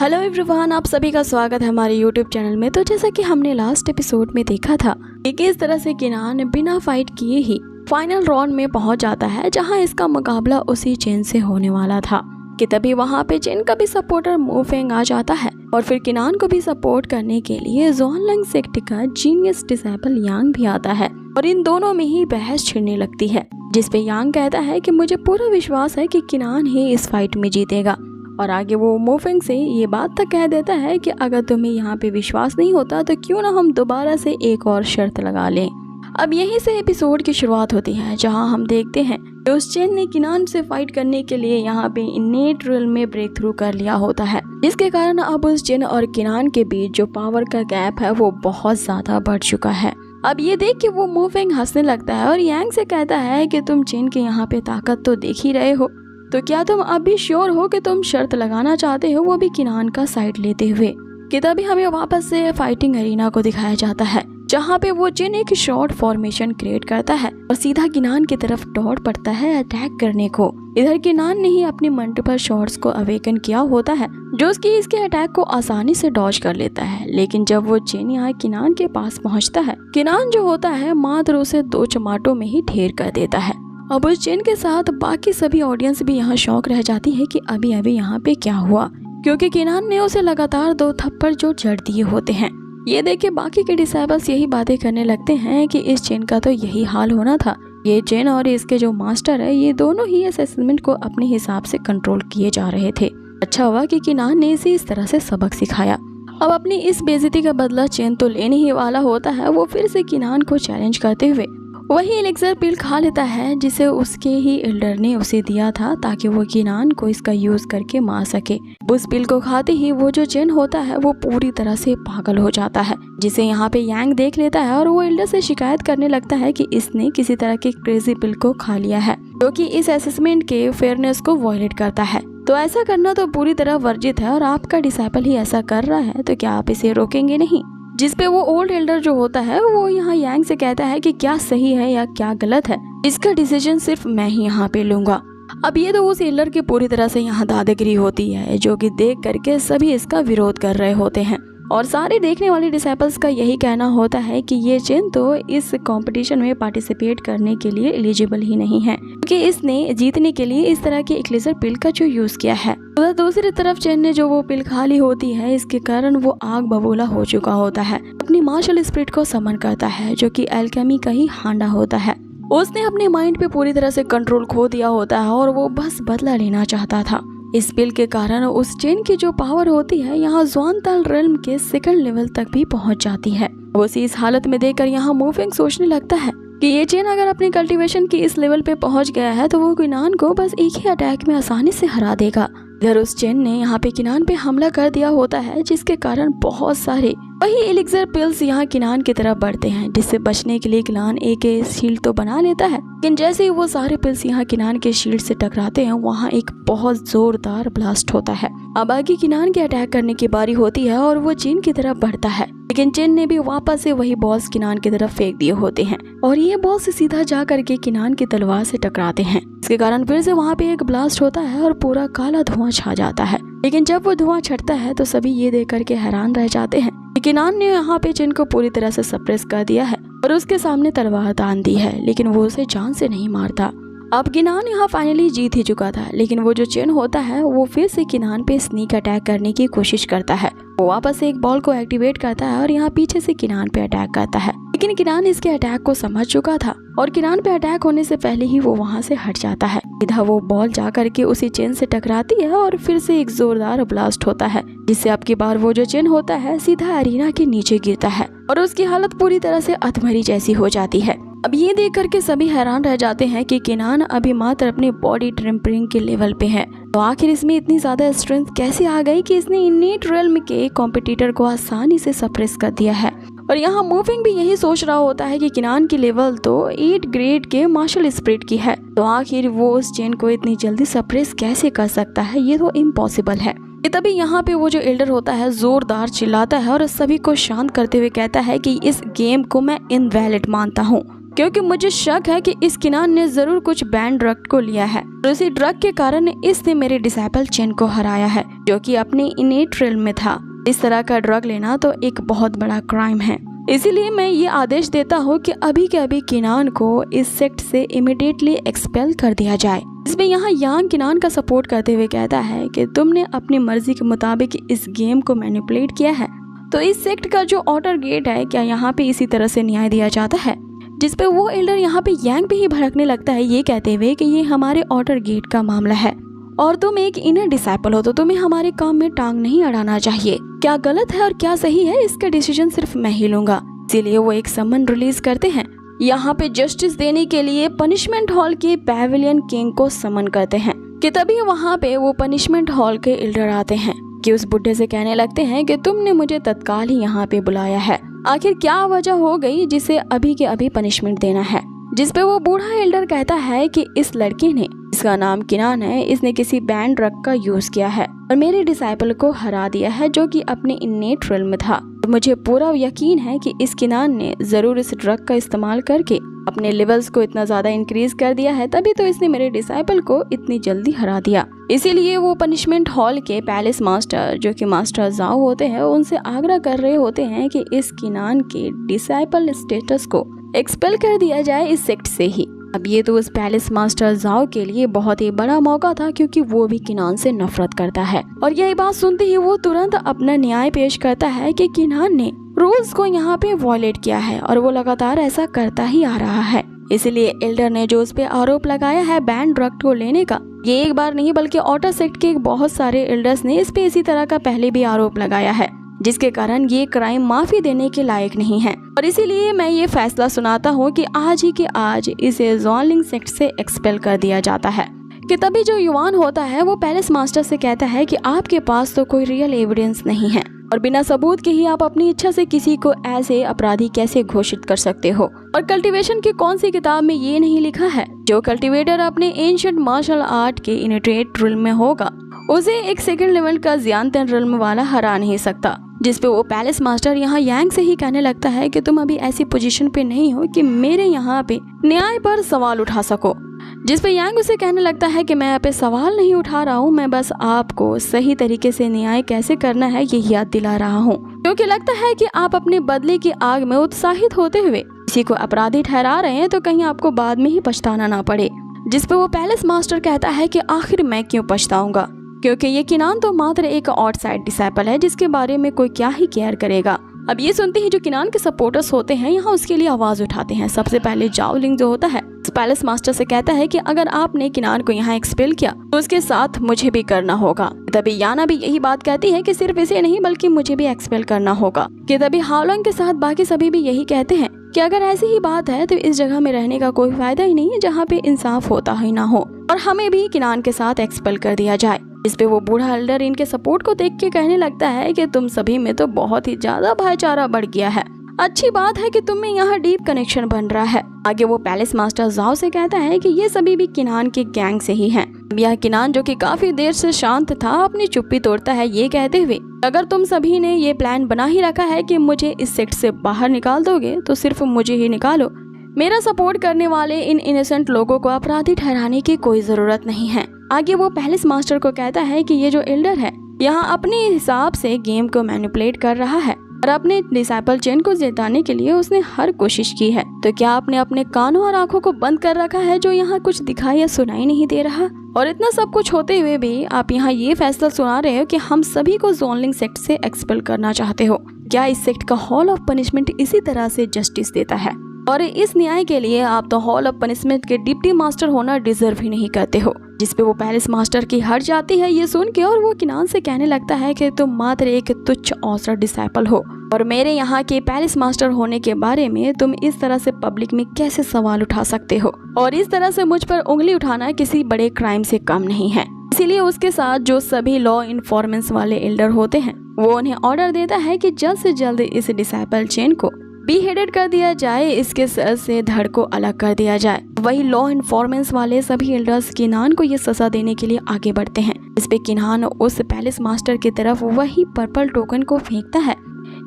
Hello everyone, आप सभी का स्वागत है हमारे यूट्यूब चैनल में। तो जैसा कि हमने लास्ट एपिसोड में देखा था कि किस तरह से किनान बिना फाइट किए ही फाइनल राउंड में पहुंच जाता है, जहां इसका मुकाबला उसी चेन से होने वाला था कि तभी वहां पे चेन का भी सपोर्टर मो फेंग आ जाता है और फिर किनान को भी सपोर्ट करने के लिए ज़ोनलैंग सेक्ट का जीनियस डिसेबल यांग भी आता है और इन दोनों में ही बहस छिड़ने लगती है, जिसपे यांग कहता है कि मुझे पूरा विश्वास है कि किनान ही इस फाइट में जीतेगा। और आगे वो मो फेंग से ये बात तक कह देता है कि अगर तुम्हें यहाँ पे विश्वास नहीं होता तो क्यों ना हम दोबारा से एक और शर्त लगा लें। अब यहीं से एपिसोड की शुरुआत होती है, जहां हम देखते हैं कि उस चेन ने किनान से फाइट करने के लिए यहाँ पे इनेट रियल में ब्रेक थ्रू कर लिया होता है, जिसके कारण अब उस चेन और किनान के बीच जो पावर का गैप है वो बहुत ज्यादा बढ़ चुका है। अब ये देख के वो मो फेंग हंसने लगता है और यांग से कहता है कि तुम चेन के यहाँ पे ताकत तो देख ही रहे हो, तो क्या तुम अब भी श्योर हो कि तुम शर्त लगाना चाहते हो, वो भी किनान का साइड लेते हुए। कि तभी हमें वापस से फाइटिंग एरिना को दिखाया जाता है, जहाँ पे वो जिन एक शॉर्ट फॉर्मेशन क्रिएट करता है और सीधा किनान की तरफ दौड़ पड़ता है अटैक करने को। इधर किनान ने ही अपने मल्टीपल शॉट्स को अवेकन किया होता है, जो उसकी इसके अटैक को आसानी से डॉज कर लेता है। लेकिन जब वो जिन यहाँ किनान के पास पहुँचता है, किनान जो होता है मात्र उसे 2 चमाटों में ही ढेर कर देता है। अब उस चेन के साथ बाकी सभी ऑडियंस भी यहाँ शौक रह जाती है कि अभी अभी यहाँ पे क्या हुआ, क्योंकि किनान ने उसे लगातार 2 थप्पड़ जो जड़ दिए होते हैं। ये देख के बाकी के डिसेबल्स यही बातें करने लगते हैं कि इस चेन का तो यही हाल होना था। ये चेन और इसके जो मास्टर है, ये दोनों ही इस असेसमेंट को अपने हिसाब से कंट्रोल किए जा रहे थे। अच्छा हुआ कि किनान ने इसे इस तरह से सबक सिखाया। अब अपनी इस बेइज्जती का बदला चेन तो लेने ही वाला होता है। वो फिर से किनान को चैलेंज करते हुए वही एलिक्सर पिल खा लेता है, जिसे उसके ही एल्डर ने उसे दिया था ताकि वो किनान को इसका यूज करके मार सके। उस पिल को खाते ही वो जो चेन होता है वो पूरी तरह से पागल हो जाता है, जिसे यहाँ पे यांग देख लेता है और वो एल्डर से शिकायत करने लगता है कि इसने किसी तरह के क्रेजी पिल को खा लिया है, जो कि इस असेसमेंट के फेयरनेस को वायलेट करता है। तो ऐसा करना तो पूरी तरह वर्जित है और आपका डिसेबल ही ऐसा कर रहा है, तो क्या आप इसे रोकेंगे नहीं? जिसपे वो ओल्ड एल्डर जो होता है वो यहाँ यांग से कहता है कि क्या सही है या क्या गलत है, इसका डिसीजन सिर्फ मैं ही यहाँ पे लूंगा। अब ये तो उस एल्डर की पूरी तरह से यहाँ दादागिरी होती है, जो कि देख करके सभी इसका विरोध कर रहे होते हैं और सारे देखने वाले डिसेबल्स का यही कहना होता है कि ये चेन तो इस कंपटीशन में पार्टिसिपेट करने के लिए एलिजिबल ही नहीं है, क्योंकि इसने जीतने के लिए इस तरह के इक्लेजर पिल का जो यूज किया है। उधर दूसरी तरफ चेन ने जो वो पिल खा ली होती है, इसके कारण वो आग बबूला हो चुका होता है। अपनी मार्शल स्पिरिट को समन करता है, जो कि एल्केमी का ही हांडा होता है। उसने अपने माइंड पे पूरी तरह से कंट्रोल खो दिया होता है और वो बस बदला लेना चाहता था। इस पिल के कारण उस चेन की जो पावर होती है यहाँ ज़्वांताल रियल्म के 2nd लेवल तक भी पहुँच जाती है। उसी इस हालत में देखकर यहाँ मो फेंग सोचने लगता है कि ये चेन अगर अपनी कल्टीवेशन की इस लेवल पे पहुंच गया है तो वो किनान को बस एक ही अटैक में आसानी से हरा देगा। इधर उस चेन ने यहाँ पे किनान पे हमला कर दिया होता है, जिसके कारण बहुत सारे वही एलिक्सर पिल्स यहाँ किनान की तरफ बढ़ते हैं, जिससे बचने के लिए किनान एक शील्ड तो बना लेता है, लेकिन जैसे ही वो सारे पिल्स यहाँ किनान के शील्ड से टकराते हैं, वहाँ एक बहुत जोरदार ब्लास्ट होता है। अब आगे किनान के अटैक करने की बारी होती है और वो चेन की तरफ बढ़ता है, लेकिन चेन ने भी वापस से वही बॉल्स किनान की तरफ फेंक दिए होते हैं और ये बॉल्स सीधा जा करके किनान की तलवार से टकराते हैं। इसके कारण फिर से वहाँ पे एक ब्लास्ट होता है और पूरा काला धुआं छा जाता है। लेकिन जब वो धुआं छटता है तो सभी ये देख करके हैरान रह जाते हैं कि किनान ने यहाँ पे चेन को पूरी तरह से सप्रेस कर दिया है और उसके सामने तलवार तान दी है, लेकिन वो उसे जान से नहीं मारता। अब किनान यहाँ फाइनली जीत ही चुका था, लेकिन वो जो चेन होता है वो फिर से किनान पे स्नीक अटैक करने की कोशिश करता है। वो वापस से एक बॉल को एक्टिवेट करता है और यहाँ पीछे से किनान पे अटैक करता है, लेकिन किनान इसके अटैक को समझ चुका था और किनान पे अटैक होने से पहले ही वो वहाँ से हट जाता है। सीधा वो बॉल जा करके उसी चेन से टकराती है और फिर से एक जोरदार ब्लास्ट होता है, जिससे अब की बार वो जो चेन होता है सीधा एरिना के नीचे गिरता है और उसकी हालत पूरी तरह से अधमरी जैसी हो जाती है। अब ये देख करके सभी हैरान रह जाते हैं कि किनान अभी मात्र अपने बॉडी ट्रिम्परिंग के लेवल पे है, तो आखिर इसमें इतनी ज्यादा स्ट्रेंथ कैसे आ गई कि इसने इनेट रियल्म के कॉम्पिटिटर को आसानी से सप्रेस कर दिया है। और यहाँ मो फेंग भी यही सोच रहा होता है कि किनान की लेवल तो 8 ग्रेड के मार्शल स्पिरिट की है, तो आखिर वो उस चेन को इतनी जल्दी सप्रेस कैसे कर सकता है, ये तो इम्पॉसिबल है। तभी यहाँ पे वो जो एल्डर होता है जोरदार चिल्लाता है और सभी को शांत करते हुए कहता है कि इस गेम को मैं इनवैलिड मानता हूँ क्योंकि मुझे शक है कि इस किनान ने जरूर कुछ बैन ड्रग को लिया है और उसी ड्रग के कारण इसने मेरे डिसाइपल चेन को हराया है, जो कि अपने इनेट रिल्म में था। इस तरह का ड्रग लेना तो एक बहुत बड़ा क्राइम है। इसीलिए मैं ये आदेश देता हूँ कि अभी के अभी किनान को इस सेक्ट से इमीडिएटली एक्सपेल कर दिया जाए। इसमें यहाँ यांग किनान का सपोर्ट करते हुए कहता है कि तुमने अपनी मर्जी के मुताबिक इस गेम को मैनिपुलेट किया है, तो इस सेक्ट का जो ऑर्डर गेट है, क्या यहाँ पे इसी तरह से न्याय दिया जाता है? जिस पे वो एल्डर यहाँ पे यांग पे ही भड़कने लगता है, ये कहते हुए कि ये हमारे ऑर्डर गेट का मामला है और तुम एक इनर डिसाइपल हो, तो तुम्हें हमारे काम में टांग नहीं अड़ाना चाहिए। क्या गलत है और क्या सही है, इसका डिसीजन सिर्फ मैं ही लूंगा। इसीलिए वो एक समन रिलीज करते हैं। यहाँ पे जस्टिस देने के लिए पनिशमेंट हॉल के पैविलियन किंग को समन करते हैं कि तभी वहाँ पे वो पनिशमेंट हॉल के एल्डर आते हैं कि उस बुढ़े से कहने लगते हैं कि तुमने मुझे तत्काल ही यहाँ पे बुलाया है, आखिर क्या वजह हो गई जिसे अभी के अभी पनिशमेंट देना है। जिस पे वो बूढ़ा एल्डर कहता है कि इस लड़के ने, इसका नाम किनान है, इसने किसी बैंड ड्रग का यूज किया है और मेरे डिसाइपल को हरा दिया है, जो कि अपने इनेट रिल्म में था। तो मुझे पूरा यकीन है कि इस किनान ने जरूर इस ड्रग का इस्तेमाल करके अपने लेवल्स को इतना ज्यादा इंक्रीज कर दिया है, तभी तो इसने मेरे डिसाइपल को इतनी जल्दी हरा दिया। इसीलिए वो पनिशमेंट हॉल के पैलेस मास्टर, जो कि मास्टर जाओ होते हैं, उनसे आग्रह कर रहे होते हैं कि इस किनान के डिसाइपल स्टेटस को एक्सपेल कर दिया जाए इस सेक्ट से ही। अब ये तो उस पैलेस मास्टर जाओ के लिए बहुत ही बड़ा मौका था, क्योंकि वो भी किनान से नफरत करता है और यही बात सुनते ही वो तुरंत अपना न्याय पेश करता है कि किनान ने रूल्स को यहाँ पे वॉयलेट किया है और वो लगातार ऐसा करता ही आ रहा है। इसलिए एल्डर ने जो उस पे आरोप लगाया है बैंड ड्रग को लेने का, ये एक बार नहीं बल्कि ऑटर सेक्ट के बहुत सारे एल्डर्स ने इस पे इसी तरह का पहले भी आरोप लगाया है, जिसके कारण ये क्राइम माफी देने के लायक नहीं है। और इसीलिए मैं ये फैसला सुनाता हूँ कि आज ही के आज इसे ज़ॉनलिंग सेक्ट से एक्सपेल कर दिया जाता है। कि तभी जो युवान होता है वो पैलेस मास्टर से कहता है कि आपके पास तो कोई रियल एविडेंस नहीं है और बिना सबूत के ही आप अपनी इच्छा से किसी को ऐसे अपराधी कैसे घोषित कर सकते हो। और कल्टीवेशन की कौन सी किताब में ये नहीं लिखा है, जो कल्टीवेटर अपने एंशिएंट मार्शल आर्ट के इनिट्रेट रिल्म में होगा, उसे एक सेकंड लेवल का ज़ियांतन रिल्म वाला हरा नहीं सकता। जिस पे वो पैलेस मास्टर यहाँ यांग से ही कहने लगता है कि तुम अभी ऐसी पोजीशन पे नहीं हो कि मेरे यहाँ पे न्याय पर सवाल उठा सको। जिस पे यांग उसे कहने लगता है कि मैं यहाँ पे सवाल नहीं उठा रहा हूँ, मैं बस आपको सही तरीके से न्याय कैसे करना है ये याद दिला रहा हूँ, क्योंकि लगता है कि आप अपने बदले की आग में उत्साहित होते हुए किसी को अपराधी ठहरा रहे हैं, तो कहीं आपको बाद में ही पछताना ना पड़े। जिस पे वो पैलेस मास्टर कहता है कि आखिर मैं क्यों पछताऊंगा, क्योंकि ये किनान तो मात्र एक आउटसाइड डिसाइपल है जिसके बारे में कोई क्या ही केयर करेगा। अब ये सुनते ही जो किनान के सपोर्टर्स होते हैं यहाँ उसके लिए आवाज उठाते हैं। सबसे पहले जाओलिंग जो होता है पैलेस मास्टर से कहता है कि अगर आपने किनान को यहाँ एक्सपेल किया तो उसके साथ मुझे भी करना होगा। तभी याना भी यही बात कहती है कि सिर्फ इसे नहीं बल्कि मुझे भी एक्सपेल करना होगा। कि तभी हाओलंग के साथ बाकी सभी भी यही कहते हैं कि अगर ऐसी ही बात है तो इस जगह में रहने का कोई फायदा ही नहीं है जहाँ पे इंसाफ होता ही ना हो और हमें भी किनान के साथ एक्सपेल कर दिया जाए। इस पे वो बूढ़ा एल्डर इनके सपोर्ट को देख के कहने लगता है कि तुम सभी में तो बहुत ही ज्यादा भाईचारा बढ़ गया है, अच्छी बात है कि तुम में यहाँ डीप कनेक्शन बन रहा है। आगे वो पैलेस मास्टर जाओ से कहता है कि ये सभी भी किनान के गैंग से ही हैं। यह किनान जो कि काफी देर से शांत था अपनी चुप्पी तोड़ता है ये कहते हुए, अगर तुम सभी ने ये प्लान बना ही रखा है कि मुझे इस सेक्ट से बाहर निकाल दोगे तो सिर्फ मुझे ही निकालो, मेरा सपोर्ट करने वाले इन इनोसेंट लोगों को अपराधी ठहराने की कोई जरूरत नहीं है। आगे वो पैलेस मास्टर को कहता है कि ये जो एल्डर है यहाँ अपने हिसाब से गेम को मैनिपुलेट कर रहा है और अपने डिसाइपल चेन को जिताने के लिए उसने हर कोशिश की है, तो क्या आपने अपने कानों और आंखों को बंद कर रखा है जो यहाँ कुछ दिखाई या सुनाई नहीं दे रहा? और इतना सब कुछ होते हुए भी आप यहाँ ये फैसला सुना रहे हो कि हम सभी को ज़ॉनलिंग सेक्ट से एक्सपेल करना चाहते हो। क्या इस सेक्ट का हॉल ऑफ पनिशमेंट इसी तरह से जस्टिस देता है? और इस न्याय के लिए आप तो हॉल ऑफ पनिशमेंट के डिप्टी मास्टर होना डिजर्व ही नहीं करते हो। जिस पे वो पैलेस मास्टर की हट जाती है ये सुन के और वो किनान से कहने लगता है कि तुम मात्र एक तुच्छ औसरा डिसाइपल हो और मेरे यहाँ के पैलेस मास्टर होने के बारे में तुम इस तरह से पब्लिक में कैसे सवाल उठा सकते हो, और इस तरह से मुझ पर उंगली उठाना किसी बड़े क्राइम से कम नहीं है। इसीलिए उसके साथ जो सभी लॉ इन्फॉर्मेंस वाले एल्डर होते हैं वो उन्हें ऑर्डर देता है कि जल्द से जल्द इस डिसाइपल चेन को बीहेडेड कर दिया जाए, इसके सर से धड़ को अलग कर दिया जाए। वही लॉ इन्फॉर्मेंस वाले सभी एल्डर्स किनान को ये सजा देने के लिए आगे बढ़ते हैं। इस पे किनान उस पैलेस मास्टर की तरफ वही पर्पल टोकन को फेंकता है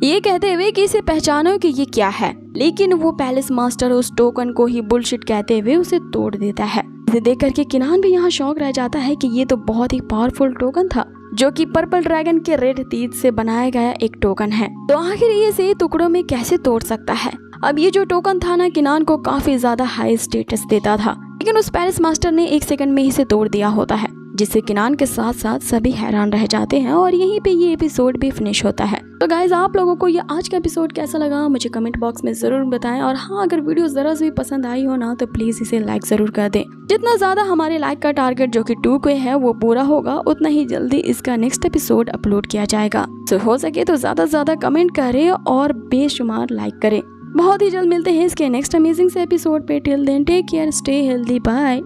ये कहते हुए कि इसे पहचानो कि ये क्या है, लेकिन वो पैलेस मास्टर उस टोकन को ही बुलशिट कहते हुए उसे तोड़ देता है। इसे देख करके किनान भी यहाँ शॉक रह जाता है कि ये तो बहुत ही पावरफुल टोकन था, जो कि पर्पल ड्रैगन के रेड टीथ से बनाया गया एक टोकन है। तो आखिर ये इसे टुकड़ों में कैसे तोड़ सकता है? अब ये जो टोकन था ना, किनान को काफी ज्यादा हाई स्टेटस देता था, लेकिन उस पैलेस मास्टर ने 1 सेकंड में इसे तोड़ दिया होता है, जिससे किनान के साथ साथ सभी हैरान रह जाते हैं और यहीं पे ये एपिसोड भी फिनिश होता है। तो गाइज, आप लोगों को ये आज का एपिसोड कैसा लगा मुझे कमेंट बॉक्स में जरूर बताएं, और हाँ, अगर वीडियो जरा से भी पसंद आई हो ना तो प्लीज इसे लाइक जरूर कर दें। जितना ज्यादा हमारे लाइक का टारगेट जो कि 2 के है वो पूरा होगा, उतना ही जल्दी इसका नेक्स्ट एपिसोड अपलोड किया जाएगा। तो हो सके तो ज्यादा से ज्यादा कमेंट करें और बेशुमार लाइक करें। बहुत ही जल्द मिलते हैं इसके नेक्स्ट अमेजिंग से एपिसोड पे। Till then take care, stay healthy, bye.